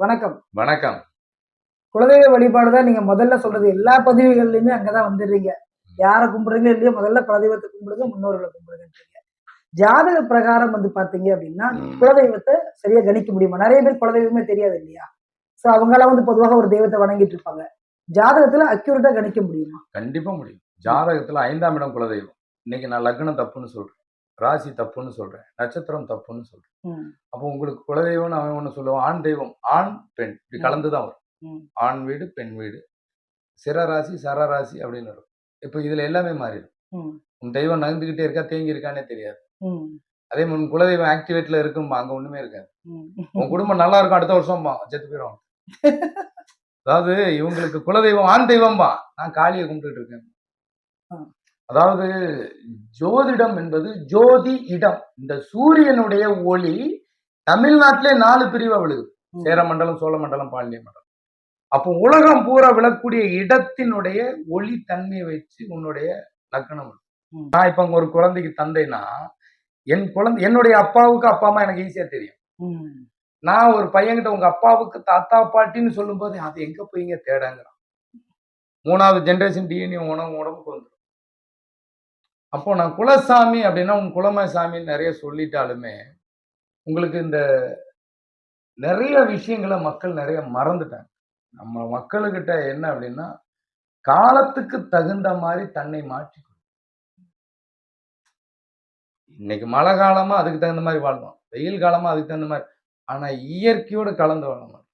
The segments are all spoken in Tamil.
வணக்கம். வணக்கம். குலதெய்வ வழிபாடு தான் நீங்க முதல்ல சொல்றது. எல்லா பதிவுகள்லயுமே அங்கதான் வந்துடுறீங்க. யார கும்பிடுறீங்களோ இல்லையோ, முதல்ல குலதெய்வத்த கும்பிடுங்க, முன்னோர்கள கும்பிடுங்கன்றீங்க. ஜாதக பிரகாரம் வந்து பார்த்தீங்க அப்படின்னா, ம். குலதெய்வத்த சரியா கணிக்க முடியுமா? நெறைய பேர் குலதெய்வமே தெரியாது இல்லையா? சோ அவங்கலாம் வந்து பொதுவாக ஒரு தெய்வத்த வணங்கிட்டு இருப்பாங்க. ஜாதகத்துல அக்யூரேட்டா கணிக்க முடியுமா? கண்டிப்பா முடியும். ம். ஜாதகத்துல 5ஆம் இடம் குலதெய்வம். இன்னைக்கு நான் லக்னம் தப்புன்னு சொல்றேன். ராசி தப்புன்னு சொல்றேன். நட்சத்திரம் தப்புன்னு சொல்றேன். ம். அப்போ உங்களுக்கு குலதெய்வம்னு அவன் ஒண்ணு சொல்லுவான். ஆண் தெய்வம். ஆண், பெண் இப்படி ம். கலந்து தான் வரும். ம். ஆண் வீடு, பெண் வீடு. சிரராசி, சரராசி அப்படின்னு வரும். இப்ப இதுல எல்லாமே மாறிடும். ம். உன் தெய்வம் நகர்ந்துகிட்டே இருக்கா, தேங்கி இருக்கான்னே தெரியாது. ம். அதே மாதிரி உன் குலதெய்வம் ஆக்டிவேட்ல இருக்கும்பா, அங்க ஒண்ணுமே இருக்காது. உன் ம். குடும்பம் நல்லா இருக்கும் அடுத்த வருஷம்பா, செத்து போயிடும். அதாவது இவங்களுக்கு குலதெய்வம் ஆண் தெய்வம்பா, நான் காளியை கும்பிட்டுட்டு இருக்கேன். அதாவது ஜோதிடம் என்பது ஜோதி இடம். இந்த சூரியனுடைய ஒளி தமிழ்நாட்டிலே 4 பிரிவா விழுகுது. சேர மண்டலம், சோழ மண்டலம், பாண்டிய மண்டலம். அப்போ உலகம் பூரா விழக்கூடிய இடத்தினுடைய ஒளி தன்மையை வச்சு உன்னுடைய லக்னம். நான் இப்ப ஒரு குழந்தைக்கு தந்தைனா, என்னுடைய அப்பாவுக்கு அப்பா அம்மா எனக்கு ஈஸியா தெரியும். நான் ஒரு பையன்கிட்ட உங்க அப்பாவுக்கு தாத்தா பாட்டின்னு சொல்லும் போது அது எங்க போய்ங்க தேடங்கிறான். 3வது ஜெனரேஷன் டிஎன்ஏ உடம்புக்கு வந்துடும். அப்போ நான் குலசாமி அப்படின்னா உன் குலம சாமின்னு நிறைய சொல்லிட்டாலுமே உங்களுக்கு இந்த நிறைய விஷயங்களை மக்கள் நிறைய மறந்துட்டாங்க. நம்ம மக்களுக்கிட்ட என்ன அப்படின்னா காலத்துக்கு தகுந்த மாதிரி தன்னை மாற்றி. இன்னைக்கு மழை காலமா அதுக்கு தகுந்த மாதிரி வாழ்வோம், வெயில் காலமா அதுக்கு தகுந்த மாதிரி. ஆனா இயற்கையோடு கலந்து வாழணும்.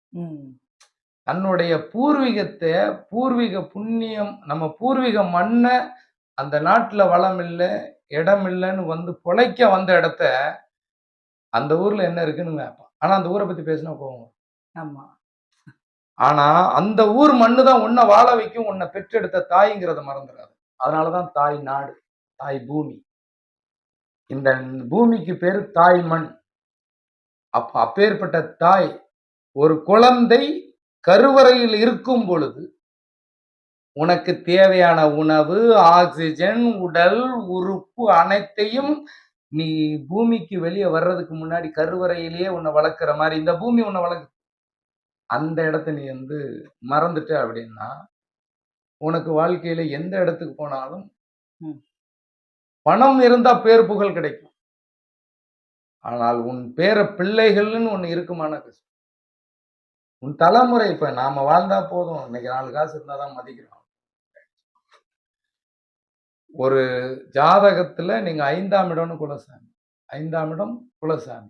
தன்னுடைய பூர்வீகத்தை, பூர்வீக புண்ணியம், நம்ம பூர்வீக மண்ணை, அந்த நாட்டுல வளம் இல்லை, இடம் இல்லைன்னு வந்து பொழைக்க வந்த இடத்த அந்த ஊர்ல என்ன இருக்குன்னு கேட்பான். ஆனா அந்த ஊரை பத்தி பேசினா போவோம். ஆமா. ஆனா அந்த ஊர் மண்ணு தான் உன்னை வாழ வைக்கும், உன்னை பெற்றெடுத்த தாய்ங்கிறத மறந்துடாது. அதனாலதான் தாய் நாடு, தாய் பூமி. இந்த பூமிக்கு பேரு தாய் மண். அப்பேற்பட்ட தாய் ஒரு குழந்தை கருவறையில் இருக்கும் பொழுது உனக்கு தேவையான உணவு, ஆக்சிஜன், உடல் உறுப்பு அனைத்தையும் நீ பூமிக்கு வெளியே வர்றதுக்கு முன்னாடி கருவறையிலேயே உன்னை வளர்க்கிற மாதிரி இந்த பூமி உன்னை வளர்க்கு. அந்த இடத்த நீ வந்து மறந்துட்ட அப்படின்னா உனக்கு வாழ்க்கையில எந்த இடத்துக்கு போனாலும் பணம் இருந்தா பேர் புகழ் கிடைக்கும். ஆனால் உன் பேர பிள்ளைகள்னு ஒண்ணு இருக்குமான கஷ்டம். உன் தலைமுறை இப்ப நாம வாழ்ந்தா போதும், இன்னைக்கு 4 காசு இருந்தாதான் மதிக்கிறோம். ஒரு ஜாதகத்துல நீங்க 5ஆம் இடம்னு குலசாமி, 5ஆம் இடம் குலசாமி.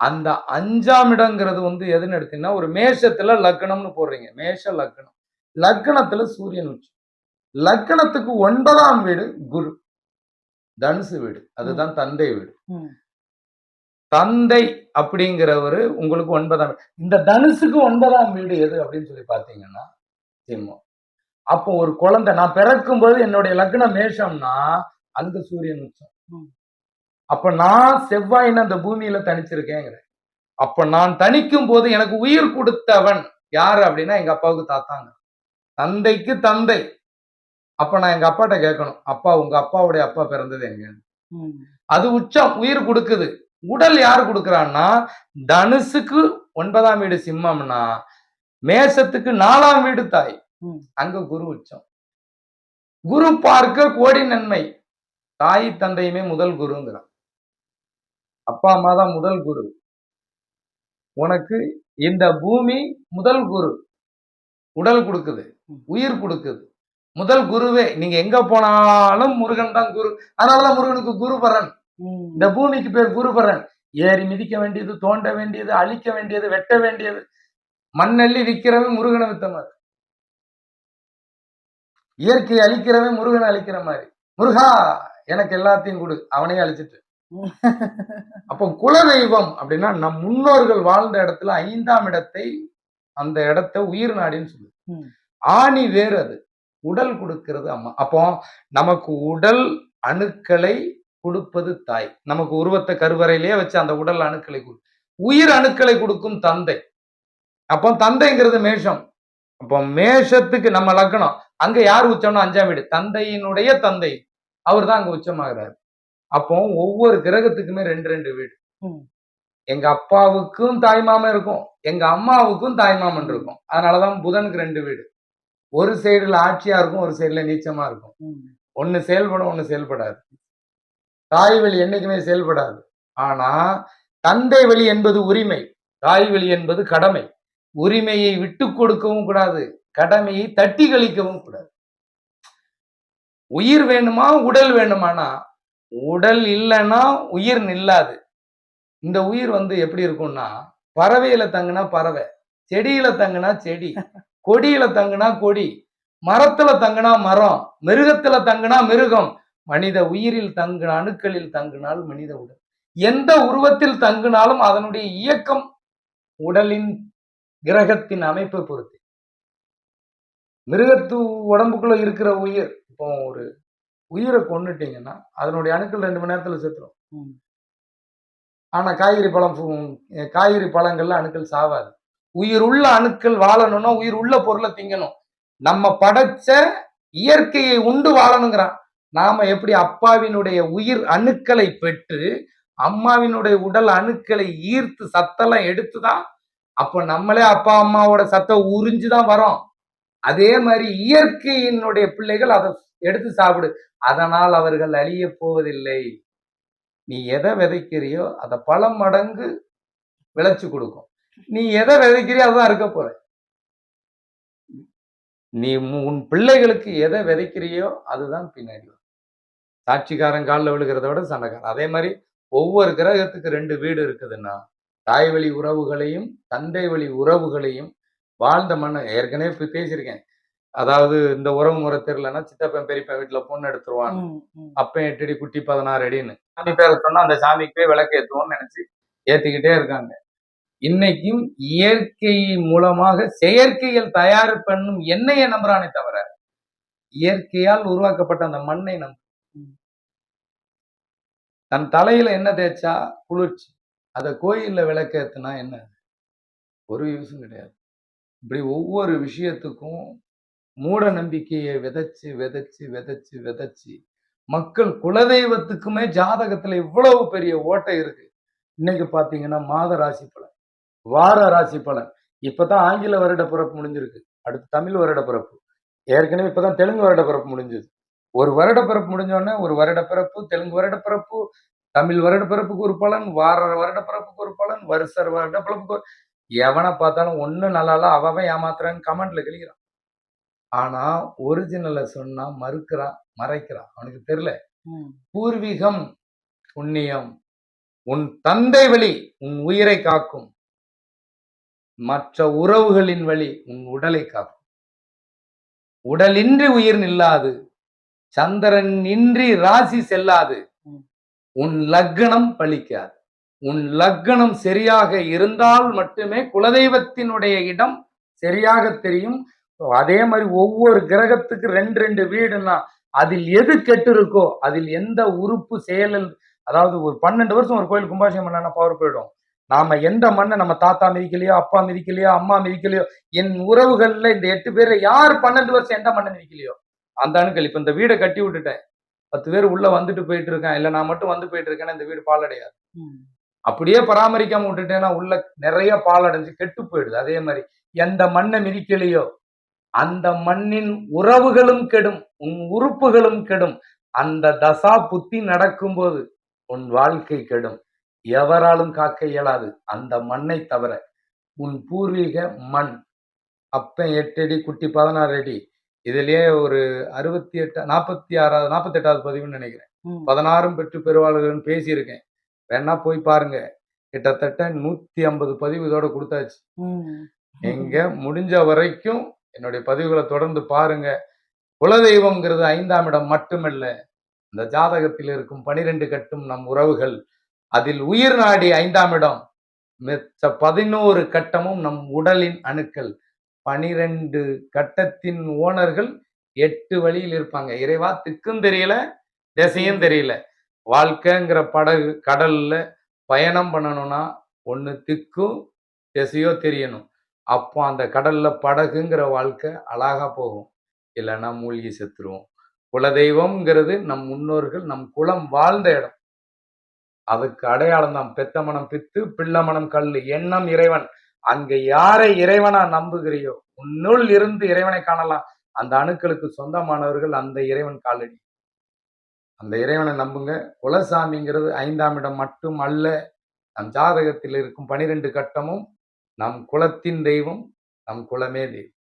அந்த 5ஆம் இடங்கிறது வந்து எதுன்னு எடுத்தீங்கன்னா ஒரு மேஷத்துல லக்னம்னு போடுறீங்க. மேஷ லக்னம். லக்னத்துல சூரியன் உச்சி. லக்னத்துக்கு 9ஆம் வீடு குரு, தனுசு வீடு. அதுதான் தந்தை வீடு. தந்தை அப்படிங்கிறவரு உங்களுக்கு 9ஆம். இந்த தனுசுக்கு 9ஆம் வீடு எது அப்படின்னு சொல்லி பாத்தீங்கன்னா சிம்மம். அப்போ ஒரு குழந்தை நான் பிறக்கும் போது என்னுடைய லக்னம் மேஷம்னா அங்க சூரியன் உச்சம். அப்ப நான் செவ்வாயின்னு அந்த பூமியில தனிச்சிருக்கேங்கிற. அப்ப நான் தனிக்கும் போது எனக்கு உயிர் கொடுத்தவன் யாரு அப்படின்னா எங்க அப்பாவுக்கு தாத்தாங்க, தந்தைக்கு தந்தை. அப்ப நான் எங்க அப்பாட்ட கேட்கணும், அப்பா உங்க அப்பாவுடைய அப்பா பிறந்தது எங்க? அது உச்சம், உயிர் கொடுக்குது. உடல் யாரு கொடுக்குறான்னா தனுசுக்கு 9ஆம் வீடு சிம்மம்னா மேசத்துக்கு 4ஆம் வீடு தாய், அங்க குரு உச்சம். குரு பார்க்க கோடி நன்மை. தாய் தந்தையுமே முதல் குருங்கிறான். அப்பா அம்மா தான் முதல் குரு. உனக்கு இந்த பூமி முதல் குரு. உடல் கொடுக்குது, உயிர் கொடுக்குது. முதல் குருவே. நீங்க எங்க போனாலும் முருகன் தான் குரு. அதனாலதான் முருகனுக்கு குருபரன். இந்த பூமிக்கு பேர் குருபரன். ஏறி மிதிக்க வேண்டியது, தோண்ட வேண்டியது, அழிக்க வேண்டியது, வெட்ட வேண்டியது, மண்ணள்ளி விற்கிறவன் முருகனை வித்த மாதிரி, இயற்கையை அழிக்கிறவன் முருகனை அழிக்கிற மாதிரி. முருகா எனக்கு எல்லாத்தையும் கொடு, அவனையும் அழிச்சிட்டு. அப்போ குலதெய்வம் அப்படின்னா நம் முன்னோர்கள் வாழ்ந்த இடத்துல 5ஆம் இடத்தை, அந்த இடத்தை உயிர் நாடின்னு சொல்லு. ஆணி வேறு அது. உடல் கொடுக்கிறது அம்மா. அப்போ நமக்கு உடல் அணுக்களை கொடுப்பது தாய். நமக்கு உருவத்தை கருவறையிலேயே வச்சு அந்த உடல் அணுக்களை உயிர் அணுக்களை கொடுக்கும் தந்தை. அப்போ தந்தைங்கிறது மேஷம். அப்போ மேஷத்துக்கு நம்ம லக்னம் அங்க யார் உச்சம்னா 5ஆம் வீடு, தந்தையினுடைய தந்தை. அவர் தான் அங்க உச்சமாகிறாரு. அப்போ ஒவ்வொரு கிரகத்துக்குமே 2 வீடு. எங்க அப்பாவுக்கும் தாய்மாமன் இருக்கும், எங்க அம்மாவுக்கும் தாய்மாமன் இருக்கும். அதனாலதான் புதனுக்கு 2 வீடு. ஒரு சைடுல ஆட்சியா இருக்கும், ஒரு சைடுல நீச்சமா இருக்கும். ஒண்ணு செயல்படும், ஒண்ணு செயல்படாது. தாய் வழி என்னைக்குமே செயல்படாது. ஆனா தந்தை வழி என்பது உரிமை, தாய் வழி என்பது கடமை. உரிமையை விட்டு கொடுக்கவும் கூடாது, கடமையை தட்டி கழிக்கவும் கூடாது. உயிர் வேணுமா, உடல் வேணுமானா, உடல் இல்லைன்னா உயிர் நில்லாது. இந்த உயிர் எப்படி இருக்கும்னா, பறவையில தங்குனா பறவை, செடியில தங்குனா செடி, கொடியில தங்குனா கொடி, மரத்துல தங்குனா மரம், மிருகத்துல தங்குனா மிருகம், மனித உயிரில் தங்குன அணுக்களில் தங்குனால் மனித உடல். எந்த உருவத்தில் தங்குனாலும் அதனுடைய இயக்கம் உடலின் கிரகத்தின் அமைப்பை பொறுத்து. மிருகத்து உடம்புக்குள்ள இருக்கிற உயிர், இப்போ ஒரு உயிரை கொன்னுட்டீங்கன்னா அதனுடைய அணுக்கள் 2 மணி நேரத்துல செத்துரும். ஆனா காய்கறி பழங்கள்ல அணுக்கள் சாவாது. உயிர் உள்ள அணுக்கள் வாழணும்னா உயிர் உள்ள பொருளை திங்கணும். நம்ம படைச்ச இயற்கையை உண்டு வாழணுங்கிறான். நாம எப்படி அப்பாவினுடைய உயிர் அணுக்களை பெற்று அம்மாவினுடைய உடல் அணுக்களை ஈர்த்து சத்தெல்லாம் எடுத்துதான், அப்ப நம்மளே அப்பா அம்மாவோட சத்தை உறிஞ்சுதான் வரோம். அதே மாதிரி இயற்கையினுடைய பிள்ளைகள் அதை எடுத்து சாப்பிடு. அதனால் அவர்கள் அழிய போவதில்லை. நீ எதை விதைக்கிறியோ அதை பல மடங்கு விளைச்சு கொடுக்கும். நீ எதை விதைக்கிறியோ அதுதான் இருக்க போற. நீ உன் பிள்ளைகளுக்கு எதை விதைக்கிறியோ அதுதான் பின்னாடி. சாட்சிக்காரன் காலில் விழுகிறத விட சண்டைக்காரன். அதே மாதிரி ஒவ்வொரு கிரகத்துக்கு 2 வீடு இருக்குதுன்னா, தாய் வழி உறவுகளையும் தந்தை வழி உறவுகளையும் வாழ்ந்த மண்ணை ஏற்கனவே பேசியிருக்கேன். அதாவது இந்த உறவு முறை தெரியலன்னா சித்தப்பன் பெரியப்பன் வீட்டுல பொண்ணு எடுத்துருவான், அப்பன் 8 அடி குட்டி 16 அடின்னு சாமி பேரை சொன்னா அந்த சாமிக்கு போய் விளக்கு ஏற்றுவோம்னு நினைச்சு ஏத்திக்கிட்டே இருக்காங்க. இன்னைக்கும் இயற்கை மூலமாக செயற்கைகள் தயார் பண்ணும் எண்ணெயை நம்புறானே தவிர இயற்கையால் உருவாக்கப்பட்ட அந்த மண்ணை தன் தலையில என்ன தேய்ச்சா குளிர்ச்சி, அதை கோயில்ல விளக்கு ஏத்துனா என்ன, ஒரு யூஸும் கிடையாது. இப்படி ஒவ்வொரு விஷயத்துக்கும் மூட நம்பிக்கையை விதைச்சு விதைச்சு விதைச்சு விதைச்சு மக்கள் குலதெய்வத்துக்குமே ஜாதகத்துல இவ்வளவு பெரிய ஓட்டை இருக்கு. இன்னைக்கு பாத்தீங்கன்னா மாத ராசி பலன், வார ராசி பலன். இப்பதான் ஆங்கில வருட பிறப்பு முடிஞ்சிருக்கு, அடுத்து தமிழ் வருட பிறப்பு. ஏற்கனவே இப்பதான் தெலுங்கு வருட பிறப்பு முடிஞ்சது. ஒரு வருட பிறப்பு முடிஞ்சோடனே ஒரு வருட பிறப்பு, தெலுங்கு வருட பிறப்பு, தமிழ் வருட பிறப்புக்கு ஒரு பலன், வார வருட பிறப்புக்கு ஒரு பலன், வருஷ வருட பிறப்புக்கு எவனை பார்த்தாலும் ஒண்ணு நல்லா அவன் ஏமாத்துறான்னு கமெண்ட்ல கிளிக்கிறான். ஆனா ஒரிஜினலை சொன்னா மறுக்கிறான், மறைக்கிறான், அவனுக்கு தெரியல. பூர்வீகம் புண்ணியம், உன் தந்தை வழி உன் உயிரை காக்கும், மற்ற உறவுகளின் வழி உன் உடலை காக்கும். உடலின்றி உயிர் நில்லாது, சந்திரன் இன்றி ராசி செல்லாது, உன் லக்னம் பலிக்காது. உன் லக்னம் சரியாக இருந்தால் மட்டுமே குலதெய்வத்தினுடைய இடம் சரியாக தெரியும். அதே மாதிரி ஒவ்வொரு கிரகத்துக்கு 2 வீடுன்னா அதில் எது கெட்டு இருக்கோ, அதில் எந்த உறுப்பு செயலில், அதாவது ஒரு 12 வருஷம் ஒரு கோயில் கும்பாபிஷேகம் பண்ணா பவர் போயிடும். நாம எந்த மண்ணை நம்ம தாத்தா மிதிக்கலையோ, அப்பா மிதிக்கலையோ, அம்மா மிதிக்கலையோ, என் உறவுகள்ல இந்த 8 பேர்ல யார் 12 வருஷம் எந்த மண்ணை மிதிக்கலையோ அந்த அணுக்கள். இப்ப இந்த வீடை கட்டி விட்டுட்டேன், 10 பேர் உள்ள வந்துட்டு போயிட்டு இருக்கேன், இல்ல நான் மட்டும் வந்து போயிட்டு இருக்கேன்னா இந்த வீடு பாலடையாது. அப்படியே பராமரிக்காம விட்டுட்டேன்னா உள்ள நிறைய பாலடைஞ்சு கெட்டு போயிடுது. அதே மாதிரி எந்த மண்ணை மிதிக்கலையோ அந்த மண்ணின் உறவுகளும் கெடும், உன் உறுப்புகளும் கெடும். அந்த தசா புத்தி நடக்கும்போது உன் வாழ்க்கை கெடும். எவராலும் காக்க இயலாது அந்த மண்ணை தவிர. உன் பூர்வீக மண், அப்பன் 8 அடி குட்டி 16 அடி. இதுலயே ஒரு 48வது பதிவுன்னு நினைக்கிறேன். 16 பெற்று பெருவாளர்கள் பேசியிருக்கேன், வேணா போய் பாருங்க. கிட்டத்தட்ட 150 பதிவு இதோட கொடுத்தாச்சு. எங்க முடிஞ்ச வரைக்கும் என்னுடைய பதிவுகளை தொடர்ந்து பாருங்க. குலதெய்வம்ங்கிறது 5ஆம் இடம் மட்டுமல்ல, இந்த ஜாதகத்தில் இருக்கும் 12 கட்டும் நம் உறவுகள். அதில் உயிர் நாடி 5ஆம் இடம், மிச்ச 11 கட்டமும் நம் உடலின் அணுக்கள். 12 கட்டத்தின் ஓனர்கள் 8 வழியில் இருப்பாங்க. இறைவா திக்கும் தெரியல, திசையும் தெரியல. வாழ்க்கைங்கிற படகு கடல்ல பயணம் பண்ணணும்னா ஒண்ணு திக்கும் திசையோ தெரியணும். அப்போ அந்த கடல்ல படகுங்கிற வாழ்க்கை அழகா போகும், இல்லைன்னா மூழ்கி செத்துருவோம். குலதெய்வம்ங்கிறது நம் முன்னோர்கள், நம் குலம் வாழ்ந்த இடம். அதுக்கு அடையாளம் தான் பெத்த மனம் பித்து, பிள்ளை மனம் கல்லு, எண்ணம் இறைவன். அங்க யாரை இறைவனா நம்புகிறியோ, உன்னுள் இருந்து இறைவனை காணலாம். அந்த அணுக்களுக்கு சொந்தமானவர்கள் அந்த இறைவன் காலடி. அந்த இறைவனை நம்புங்க. குலசாமிங்கிறது 5ஆம் இடம் மட்டும் அல்ல. நம் ஜாதகத்தில் இருக்கும் 12 கட்டமும் நம் குலத்தின் தெய்வம், நம் குலமே தெய்வம்.